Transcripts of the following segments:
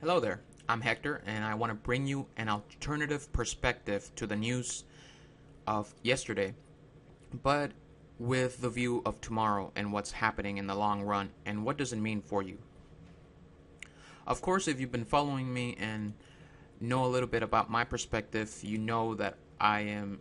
Hello there, I'm Hector, and I want to bring you an alternative perspective to the news of yesterday, but with the view of tomorrow and what's happening in the long run and what does it mean for you. Of course, if you've been following me and know a little bit about my perspective, you know that I am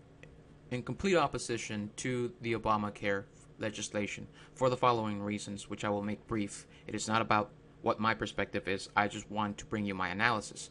in complete opposition to the Obamacare legislation for the following reasons, which I will make brief. It is not about what my perspective is. I just want to bring you my analysis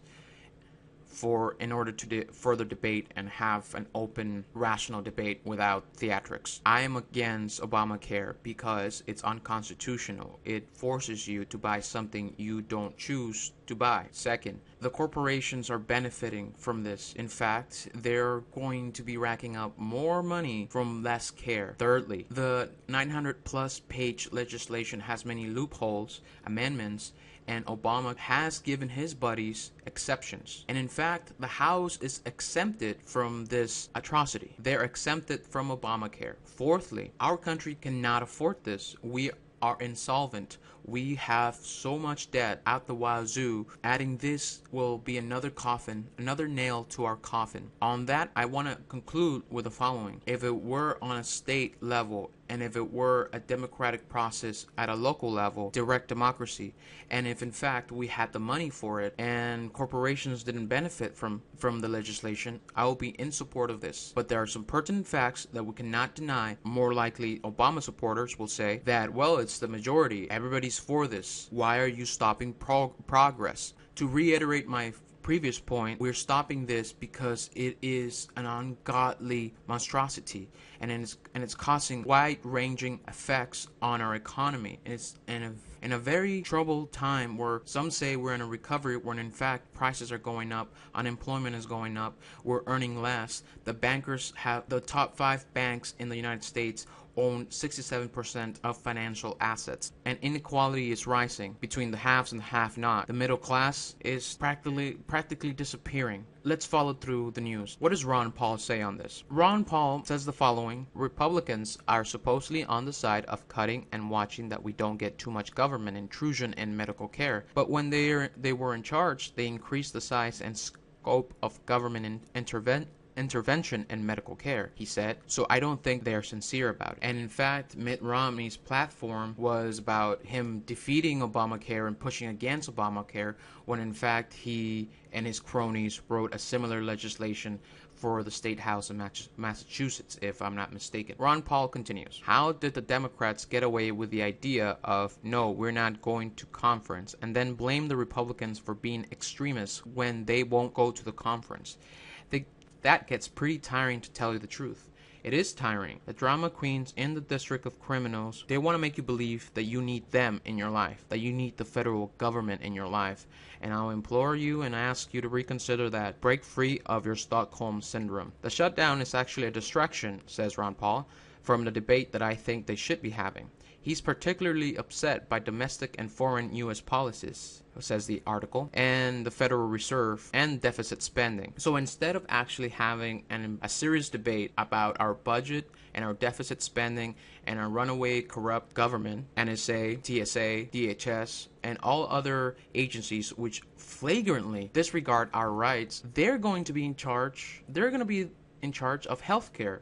in order to further debate and have an open, rational debate without theatrics. I am against Obamacare because it's unconstitutional. It forces you to buy something you don't choose to buy. Second, the corporations are benefiting from this. In fact, they're going to be racking up more money from less care. Thirdly, the 900 plus page legislation has many loopholes, amendments, and Obama has given his buddies exceptions. And in fact, the House is exempted from this atrocity. They're exempted from Obamacare. Fourthly, our country cannot afford this. We are insolvent. We have so much debt out the wazoo. Adding this will be another coffin, another nail to our coffin. On that, I want to conclude with the following. If it were on a state level, and if it were a democratic process at a local level, direct democracy, and if in fact we had the money for it and corporations didn't benefit from the legislation, I will be in support of this. But there are some pertinent facts that we cannot deny. More likely, Obama supporters will say that, well, it's the majority. Everybody's for this. Why are you stopping progress? To reiterate my previous point, we're stopping this because it is an ungodly monstrosity, and it's causing wide-ranging effects on our economy. And it's in a very troubled time where some say we're in a recovery when in fact prices are going up, unemployment is going up, we're earning less. The top 5 banks in the United States own 67% of financial assets, and inequality is rising between the haves and the have-not. The middle class is practically disappearing. Let's follow through the news. What does Ron Paul say on this? Ron Paul says the following: Republicans are supposedly on the side of cutting and watching that we don't get too much government intrusion in medical care, but when they were in charge, they increased the size and scope of government intervention in medical care, he said. So I don't think they're sincere about it. And in fact, Mitt Romney's platform was about him defeating Obamacare and pushing against Obamacare, when in fact he and his cronies wrote a similar legislation for the state house in Massachusetts, if I'm not mistaken. Ron Paul continues, how did the Democrats get away with the idea of, no, we're not going to conference, and then blame the Republicans for being extremists when they won't go to the conference? That gets pretty tiring, to tell you the truth. It is tiring. The drama queens in the District of Criminals, they want to make you believe that you need them in your life, that you need the federal government in your life. And I'll implore you and ask you to reconsider that. Break free of your Stockholm Syndrome. The shutdown is actually a distraction, says Ron Paul, from the debate that I think they should be having. He's particularly upset by domestic and foreign U.S. policies, says the article, and the Federal Reserve and deficit spending. So instead of actually having a serious debate about our budget and our deficit spending and our runaway corrupt government, NSA, TSA, DHS, and all other agencies which flagrantly disregard our rights, they're going to be in charge. They're going to be in charge of healthcare.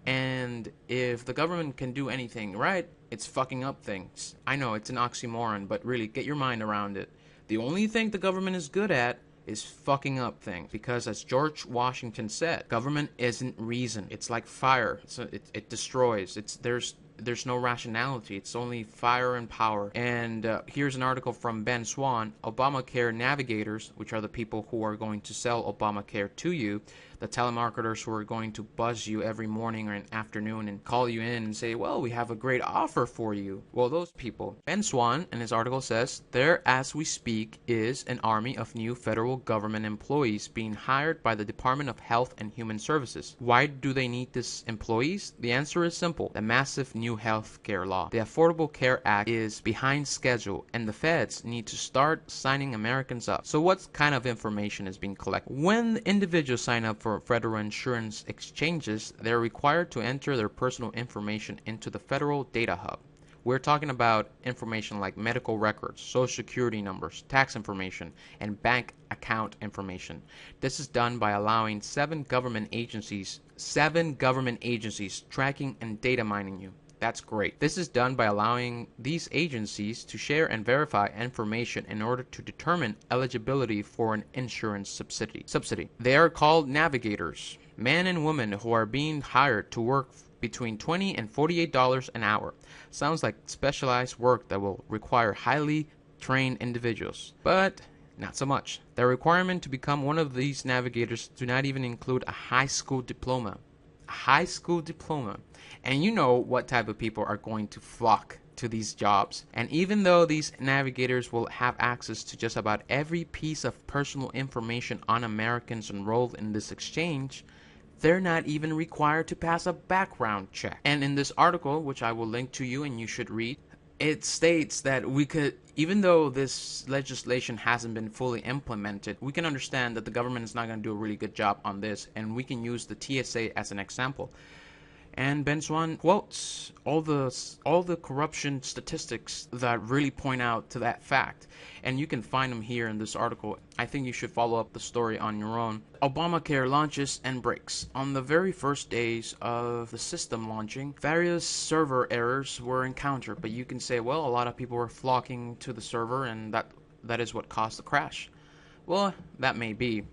And if the government can do anything right, it's fucking up things. I know it's an oxymoron, but really get your mind around it. The only thing the government is good at is fucking up things. Because as George Washington said, government isn't reason. It's like fire. It destroys. There's no rationality. It's only fire and power. And here's an article from Ben Swan. Obamacare navigators, which are the people who are going to sell Obamacare to you, the telemarketers who are going to buzz you every morning or an afternoon and call you in and say, well, we have a great offer for you. Well, those people. Ben Swan, in his article, says, there, as we speak, is an army of new federal government employees being hired by the Department of Health and Human Services. Why do they need these employees? The answer is simple. The massive new health care law. The Affordable Care Act is behind schedule, and the feds need to start signing Americans up. So what kind of information is being collected? When individuals sign up for federal insurance exchanges, they're required to enter their personal information into the federal data hub, We're talking about information like medical records, social security numbers, tax information, and bank account information. This is done by allowing seven government agencies tracking and data mining you. That's great. This is done by allowing these agencies to share and verify information in order to determine eligibility for an insurance subsidy. They are called navigators, men and women who are being hired to work between $20 and $48 an hour. Sounds like specialized work that will require highly trained individuals, but not so much. The requirement to become one of these navigators do not even include a high school diploma. A high school diploma. And you know what type of people are going to flock to these jobs. And even though these navigators will have access to just about every piece of personal information on Americans enrolled in this exchange, they're not even required to pass a background check. And in this article, which I will link to you and you should read, it states that we could, even though this legislation hasn't been fully implemented, we can understand that the government is not going to do a really good job on this, and we can use the TSA as an example. And Ben Swan quotes all the corruption statistics that really point out to that fact. And you can find them here in this article. I think you should follow up the story on your own. Obamacare launches and breaks. On the very first days of the system launching, various server errors were encountered. But you can say, well, a lot of people were flocking to the server and that is what caused the crash. Well, that may be.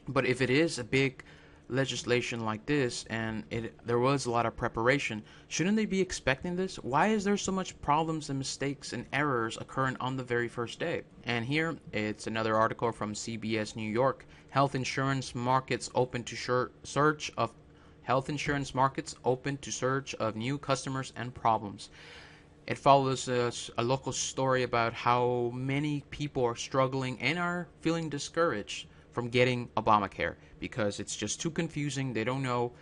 But if it is a big legislation like this and there was a lot of preparation, shouldn't they be expecting this? Why is there so much problems and mistakes and errors occurring on the very first day? And here it's another article from CBS New York. Health insurance markets open to search of new customers and problems. It follows a local story about how many people are struggling and are feeling discouraged from getting Obamacare because it's just too confusing. They don't know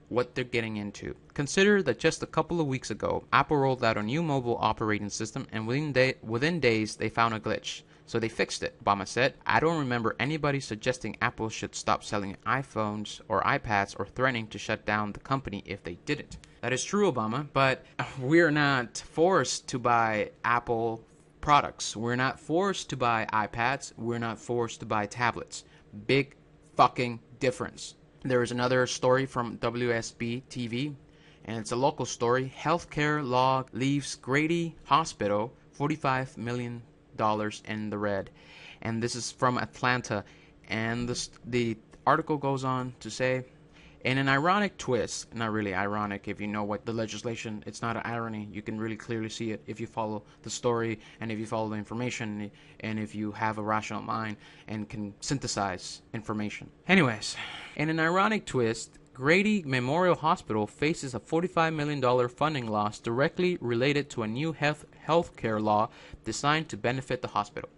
what they're getting into. Consider that just a couple of weeks ago, Apple rolled out a new mobile operating system, and within days they found a glitch. So they fixed it, Obama said. I don't remember anybody suggesting Apple should stop selling iPhones or iPads or threatening to shut down the company if they didn't. That is true, Obama, but we're not forced to buy Apple products. We're not forced to buy iPads. We're not forced to buy tablets. Big fucking difference. There is another story from WSB TV, and it's a local story. Healthcare law leaves Grady Hospital $45 million in the red. And this is from Atlanta. And the article goes on to say, in an ironic twist, not really ironic if you know what the legislation, it's not an irony. You can really clearly see it if you follow the story and if you follow the information and if you have a rational mind and can synthesize information. Anyways, in an ironic twist, Grady Memorial Hospital faces a $45 million funding loss directly related to a new healthcare law designed to benefit the hospital.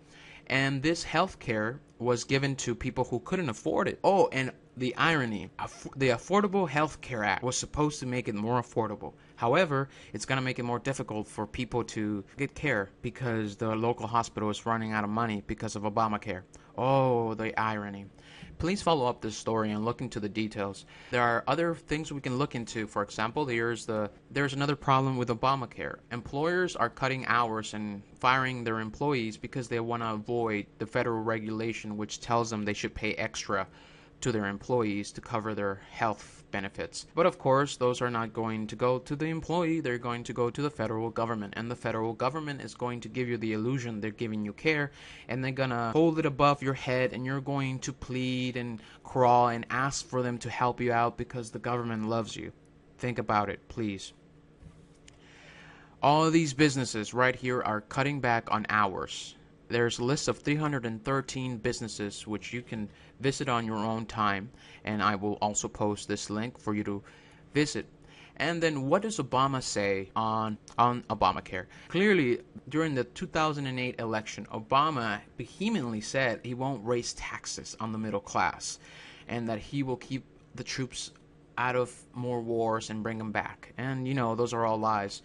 And this healthcare was given to people who couldn't afford it. Oh, and the irony, the Affordable Health Care Act was supposed to make it more affordable. However, it's going to make it more difficult for people to get care because the local hospital is running out of money because of Obamacare. Oh, the irony. Please follow up this story and look into the details. There are other things we can look into. For example, there's another problem with Obamacare. Employers are cutting hours and firing their employees because they want to avoid the federal regulation which tells them they should pay extra to their employees to cover their health benefits. But of course, those are not going to go to the employee, they're going to go to the federal government. And the federal government is going to give you the illusion they're giving you care, and they're gonna hold it above your head, and you're going to plead and crawl and ask for them to help you out because the government loves you. Think about it, please. All of these businesses right here are cutting back on hours. There's a list of 313 businesses which you can visit on your own time, and I will also post this link for you to visit. And then what does Obama say on Obamacare? Clearly, during the 2008 election, Obama vehemently said he won't raise taxes on the middle class and that he will keep the troops out of more wars and bring them back. And, you know, those are all lies.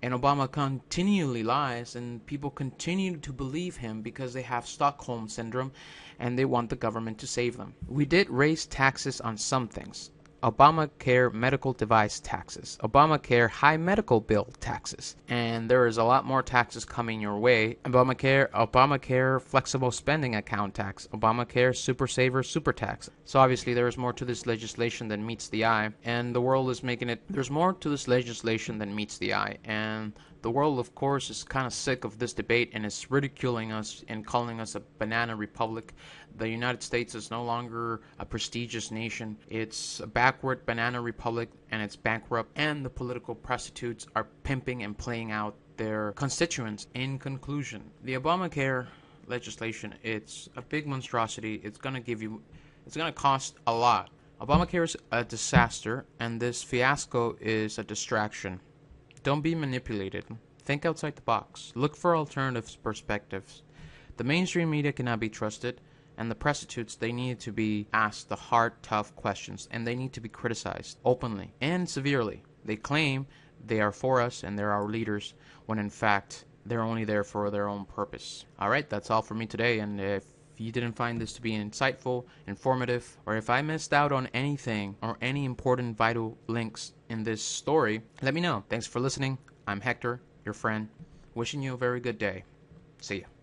And Obama continually lies, and people continue to believe him because they have Stockholm Syndrome and they want the government to save them. We did raise taxes on some things. Obamacare medical device taxes, Obamacare high medical bill taxes, and there is a lot more taxes coming your way. Obamacare flexible spending account tax, Obamacare super saver super tax. So obviously there is more to this legislation than meets the eye, and the world is making it. There's more to this legislation than meets the eye, and the world, of course, is kind of sick of this debate and is ridiculing us and calling us a banana republic. The United States is no longer a prestigious nation. It's a backward banana republic, and it's bankrupt, and the political prostitutes are pimping and playing out their constituents. In conclusion, the Obamacare legislation, it's a big monstrosity. It's going to cost a lot. Obamacare is a disaster, and this fiasco is a distraction. Don't be manipulated. Think outside the box. Look for alternative perspectives. The mainstream media cannot be trusted, and the prostitutes, they need to be asked the hard, tough questions, and they need to be criticized openly and severely. They claim they are for us and they're our leaders, when in fact, they're only there for their own purpose. Alright, that's all for me today, and if you didn't find this to be insightful, informative, or if I missed out on anything or any important vital links in this story, let me know. Thanks for listening. I'm Hector, your friend, wishing you a very good day. See ya.